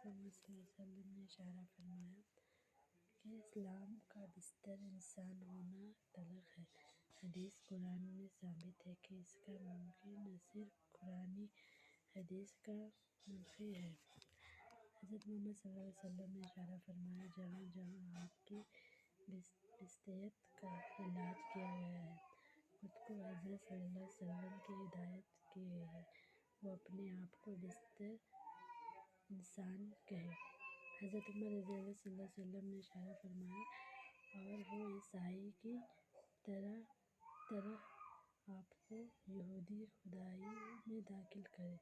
محمد صلی اللہ علیہ وسلم نے اشارہ فرمایا کہ اسلام کا بستر انسان ہونا تلخ ہے۔ حدیث قرآن میں ثابت ہے کہ اس کا منفی نہ صرف قرآنی حدیث کا منفی ہے۔ حضرت محمد صلی اللہ علیہ وسلم نے اشارہ فرمایا، جہاں جہاں آپ کی بستیت کا علاج کیا گیا ہے، خود کو حضرت صلی اللہ علیہ وسلم کی ہدایت کی گئی ہے، وہ اپنے آپ کو بستر انسان کہے۔ حضرت عمر رضی اللہ صلی اللہ علیہ وسلم نے اشارہ فرمایا، اور وہ عیسائی کی طرح آپ کو یہودی خدائی میں داخل کرے۔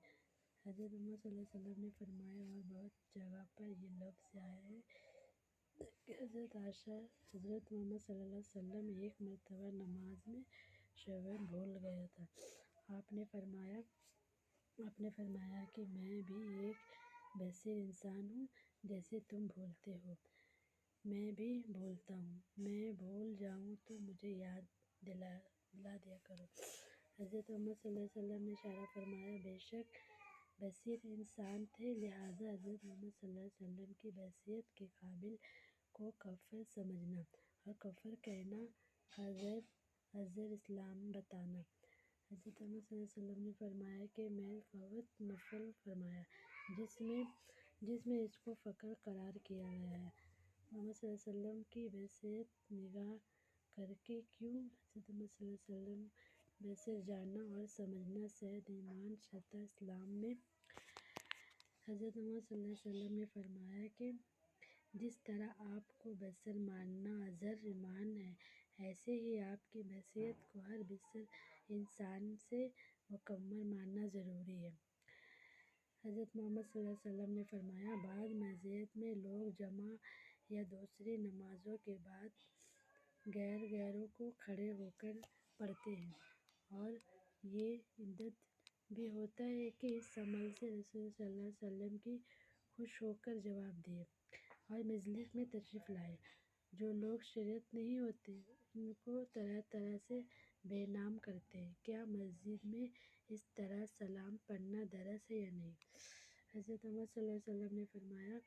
حضرت عمر صلی اللہ علیہ وسلم نے فرمایا، اور بہت جگہ پر یہ لفظ آیا ہے کہ حضرت عائشہ حضرت محمد صلی اللہ علیہ وسلم ایک مرتبہ نماز میں شیئن بھول گیا تھا۔ آپ نے فرمایا کہ میں بھی ایک بصیر انسان ہوں، جیسے تم بھولتے ہو، میں بھی بھولتا ہوں، میں بھول جاؤں تو مجھے یاد دلا دیا کرو۔ حضرت محمد صلی اللہ علیہ وسلم نے اشارہ فرمایا، بے شک بصیر انسان تھے، لہٰذا حضرت محمد صلی اللہ علیہ وسلم کی بصیرت کے قابل کو کافر سمجھنا اور کفر کہنا حضر اسلام بتانا۔ حضرت محمد صلی اللہ علیہ وسلم نے فرمایا کہ میں فوت نفل فرمایا، جس میں اس کو فخر قرار دیا گیا ہے۔ محمد صلی اللہ علیہ وسلم کی بصیرت نگاہ کر کے کیوں؟ حضرت محمد صلی اللہ علیہ وسلم بصیر جاننا اور سمجھنا صحت ایمان شرط اسلام میں۔ حضرت محمد صلی اللہ علیہ وسلم نے فرمایا کہ جس طرح آپ کو بصیر ماننا حضر ایمان ہے، ایسے ہی آپ کی بصیرت کو ہر بصیر انسان سے مکمل ماننا ضروری ہے۔ حضرت محمد صلی اللہ علیہ وسلم نے فرمایا، بعض مساجد میں لوگ جمعہ یا دوسری نمازوں کے بعد غیروں کو کھڑے ہو کر پڑھتے ہیں، اور یہ عادت بھی ہوتا ہے کہ اس عمل سے رسول صلی اللہ علیہ وسلم کی خوش ہو کر جواب دیں اور مجلس میں تشریف لائیں۔ جو لوگ شریعت نہیں ہوتے، ان کو طرح طرح سے بے نام کرتے ہیں، کیا مسجد میں اس طرح سلام پڑھنا درست ہے یا نہیں؟ حضرت محمد صلی اللہ علیہ وسلم نے فرمایا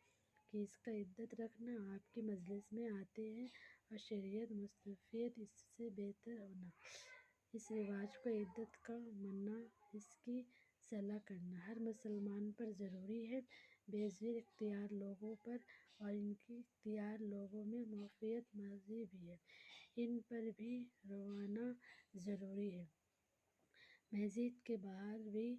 کہ اس کا عدت رکھنا، آپ کی مجلس میں آتے ہیں اور شریعت مستفید اس سے بہتر ہونا، اس رواج کو عدت کا ماننا، اس کی صلاح کرنا ہر مسلمان پر ضروری ہے۔ بغیر اختیار لوگوں پر اور ان کے اختیار لوگوں میں معافیت ماضی بھی ہے، ان پر بھی رونا ضروری ہے۔ مسجد کے باہر بھی